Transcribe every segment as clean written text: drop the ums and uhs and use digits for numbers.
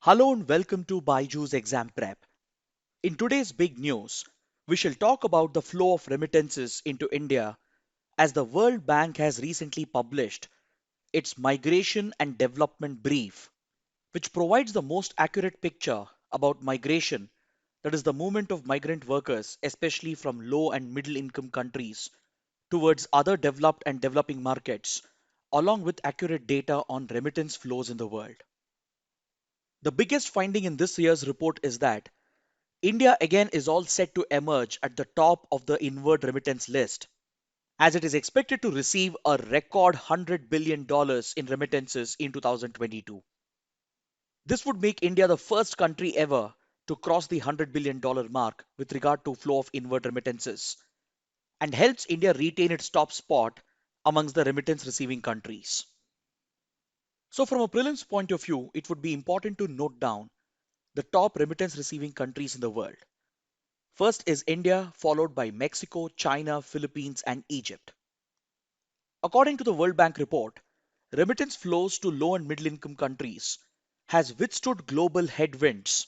Hello and welcome to BYJU'S Exam Prep. In today's big news, we shall talk about the flow of remittances into India as the World Bank has recently published its Migration and Development Brief, which provides the most accurate picture about migration, that is, the movement of migrant workers, especially from low and middle income countries, towards other developed and developing markets, along with accurate data on remittance flows in the world. The biggest finding in this year's report is that India again is all set to emerge at the top of the inward remittance list, as it is expected to receive a record $100 billion in remittances in 2022. This would make India the first country ever to cross the $100 billion mark with regard to flow of inward remittances, and helps India retain its top spot amongst the remittance receiving countries. So, from a prelims point of view, it would be important to note down the top remittance receiving countries in the world. First is India, followed by Mexico, China, Philippines, and Egypt. According to the World Bank report, remittance flows to low and middle income countries has withstood global headwinds,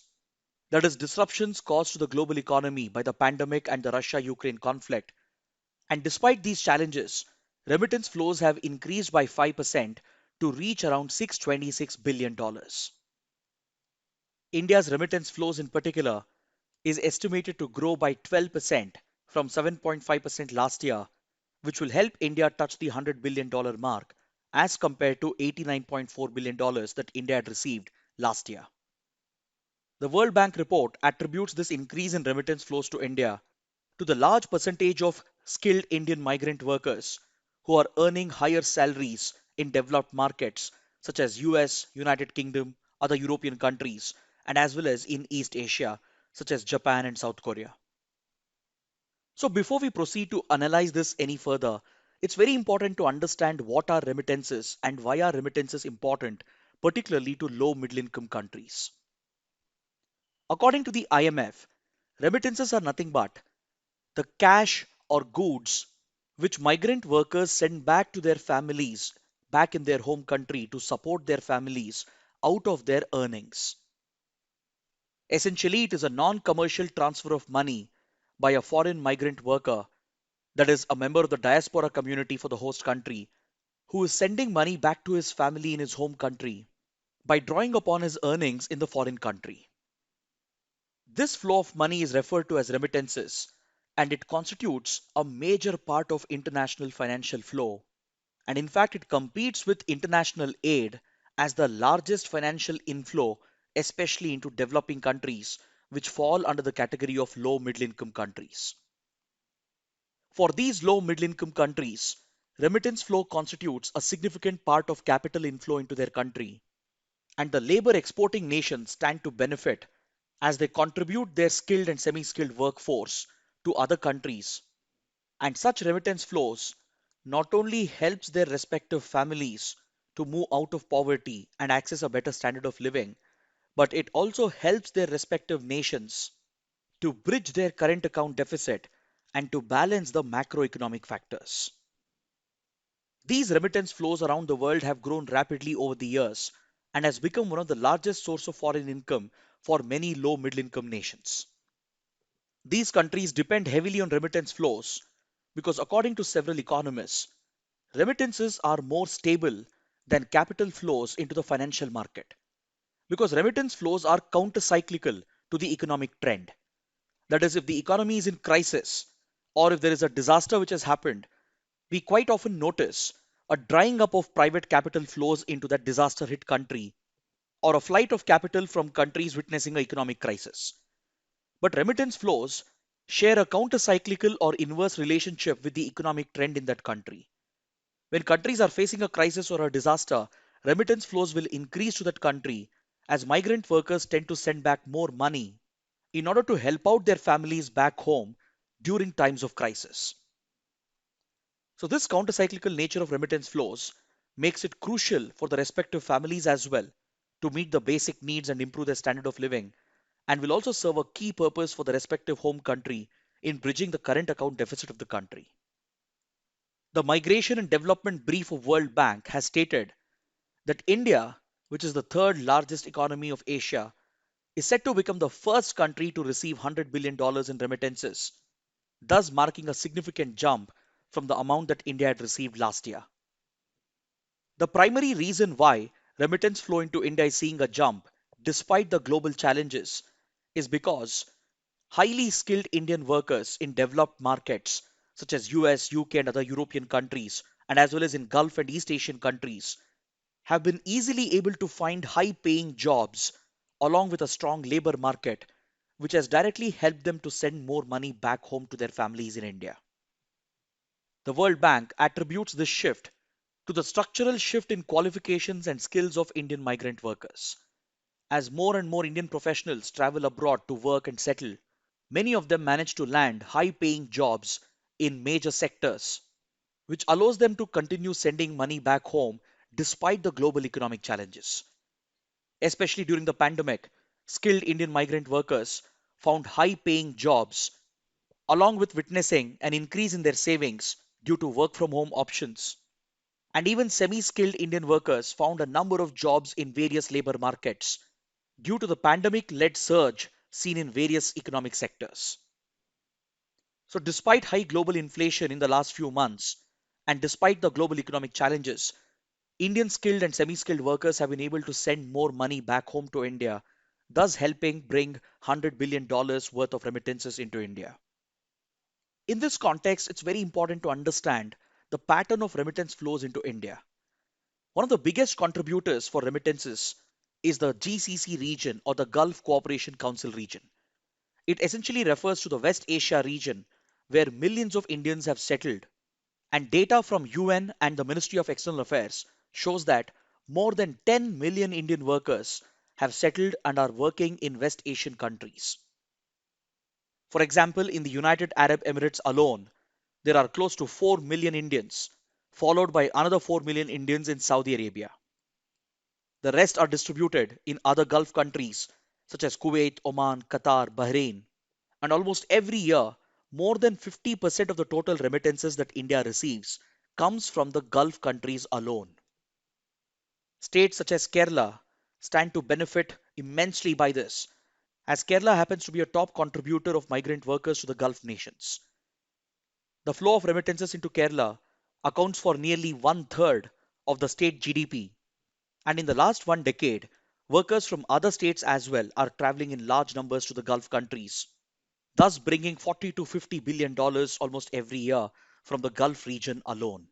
that is, disruptions caused to the global economy by the pandemic and the Russia Ukraine conflict. And despite these challenges, remittance flows have increased by 5% to reach around $626 billion. India's remittance flows in particular is estimated to grow by 12% from 7.5% last year, which will help India touch the $100 billion mark as compared to $89.4 billion that India had received last year. The World Bank report attributes this increase in remittance flows to India to the large percentage of skilled Indian migrant workers who are earning higher salaries in developed markets such as US, United Kingdom, other European countries, and as well as in East Asia such as Japan and South Korea. So before we proceed to analyze this any further, it's very important to understand what are remittances and why are remittances important, particularly to low middle income countries. According to the IMF, remittances are nothing but the cash or goods which migrant workers send back to their families back in their home country to support their families out of their earnings. Essentially, it is a non-commercial transfer of money by a foreign migrant worker, that is, a member of the diaspora community for the host country, who is sending money back to his family in his home country by drawing upon his earnings in the foreign country. This flow of money is referred to as remittances, and it constitutes a major part of international financial flow. And in fact, it competes with international aid as the largest financial inflow, especially into developing countries, which fall under the category of low middle income countries. For these low middle income countries, remittance flow constitutes a significant part of capital inflow into their country, and the labor exporting nations stand to benefit as they contribute their skilled and semi skilled workforce to other countries. And such remittance flows not only helps their respective families to move out of poverty and access a better standard of living, but it also helps their respective nations to bridge their current account deficit and to balance the macroeconomic factors. These remittance flows around the world have grown rapidly over the years and has become one of the largest source of foreign income for many low middle income nations. These countries depend heavily on remittance flows because, according to several economists, remittances are more stable than capital flows into the financial market because remittance flows are counter-cyclical to the economic trend. That is, if the economy is in crisis or if there is a disaster which has happened, we quite often notice a drying up of private capital flows into that disaster hit country or a flight of capital from countries witnessing an economic crisis. But remittance flows share a counter-cyclical or inverse relationship with the economic trend in that country. When countries are facing a crisis or a disaster, remittance flows will increase to that country as migrant workers tend to send back more money in order to help out their families back home during times of crisis. So, this countercyclical nature of remittance flows makes it crucial for the respective families as well to meet the basic needs and improve their standard of living, and will also serve a key purpose for the respective home country in bridging the current account deficit of the country. The Migration and Development Brief of World Bank has stated that India which is the third largest economy of Asia, is set to become the first country to receive $100 billion in remittances, thus marking a significant jump from the amount that India had received last year. The primary reason why remittance flow into India is seeing a jump despite the global challenges is because highly skilled Indian workers in developed markets such as US, UK, and other European countries, and as well as in Gulf and East Asian countries, have been easily able to find high paying jobs along with a strong labor market, which has directly helped them to send more money back home to their families in India. The World Bank attributes this shift to the structural shift in qualifications and skills of Indian migrant workers. As more and more Indian professionals travel abroad to work and settle, many of them manage to land high paying jobs in major sectors, which allows them to continue sending money back home despite the global economic challenges. Especially during the pandemic, skilled Indian migrant workers found high paying jobs along with witnessing an increase in their savings due to work from home options. And even semi skilled Indian workers found a number of jobs in various labor markets due to the pandemic led surge seen in various economic sectors. So, despite high global inflation in the last few months, and despite the global economic challenges, Indian skilled and semi skilled workers have been able to send more money back home to India, thus helping bring $100 billion worth of remittances into India. In this context, it's very important to understand the pattern of remittance flows into India. One of the biggest contributors for remittances is the GCC region or the Gulf Cooperation Council region. It essentially refers to the West Asia region where millions of Indians have settled, and data from UN and the Ministry of External Affairs shows that more than 10 million Indian workers have settled and are working in West Asian countries. For example, in the United Arab Emirates alone, there are close to 4 million Indians, followed by another 4 million Indians in Saudi Arabia. The rest are distributed in other Gulf countries such as Kuwait, Oman, Qatar, Bahrain, and almost every year, more than 50% of the total remittances that India receives comes from the Gulf countries alone. States such as Kerala stand to benefit immensely by this, as Kerala happens to be a top contributor of migrant workers to the Gulf nations. The flow of remittances into Kerala accounts for nearly one third of the state GDP, and in the last one decade, workers from other states as well are traveling in large numbers to the Gulf countries, thus bringing 40 to 50 billion dollars almost every year from the Gulf region alone.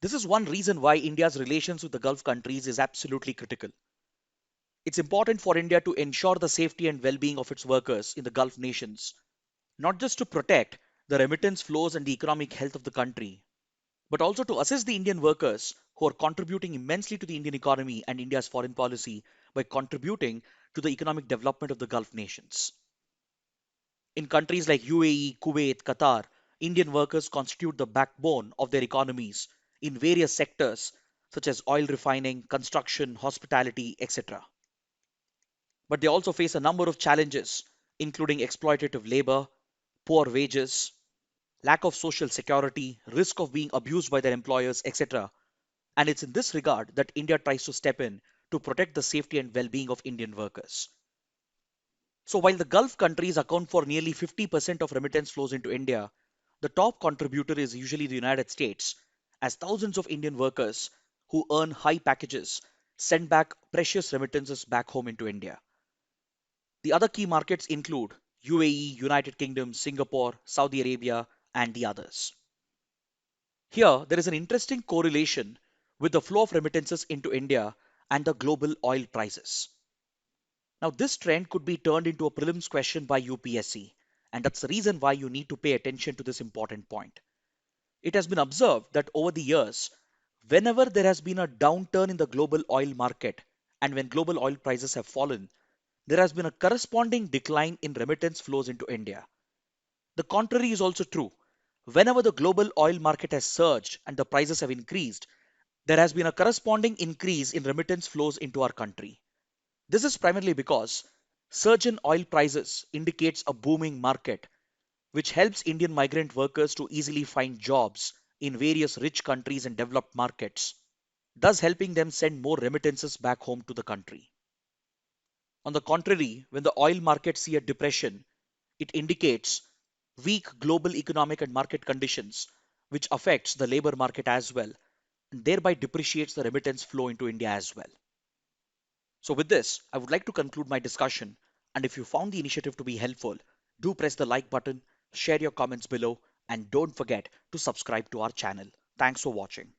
This is one reason why India's relations with the Gulf countries is absolutely critical. It's important for India to ensure the safety and well-being of its workers in the Gulf nations, not just to protect the remittance flows and the economic health of the country, but also to assist the Indian workers who are contributing immensely to the Indian economy and India's foreign policy by contributing to the economic development of the Gulf nations. In countries like UAE, Kuwait, Qatar, Indian workers constitute the backbone of their economies in various sectors such as oil refining, construction, hospitality, etc. But they also face a number of challenges, including exploitative labor, poor wages, lack of social security, risk of being abused by their employers, etc. And it's in this regard that India tries to step in to protect the safety and well being of Indian workers. So, while the Gulf countries account for nearly 50% of remittance flows into India, the top contributor is usually the United States, as thousands of Indian workers who earn high packages send back precious remittances back home into India. The other key markets include UAE, United Kingdom, Singapore, Saudi Arabia, and the others. Here, there is an interesting correlation with the flow of remittances into India and the global oil prices. Now, this trend could be turned into a prelims question by UPSC, and that's the reason why you need to pay attention to this important point. It has been observed that over the years, whenever there has been a downturn in the global oil market and when global oil prices have fallen, there has been a corresponding decline in remittance flows into India. The contrary is also true. Whenever the global oil market has surged and the prices have increased, there has been a corresponding increase in remittance flows into our country. This is primarily because surge in oil prices indicates a booming market, which helps Indian migrant workers to easily find jobs in various rich countries and developed markets. thus helping them send more remittances back home to the country. On the contrary, when the oil markets see a depression, it indicates weak global economic and market conditions, which affects the labor market as well, and thereby depreciates the remittance flow into India as well. So, with this, I would like to conclude my discussion. And if you found the initiative to be helpful, do press the like button, share your comments below, and don't forget to subscribe to our channel. Thanks for watching.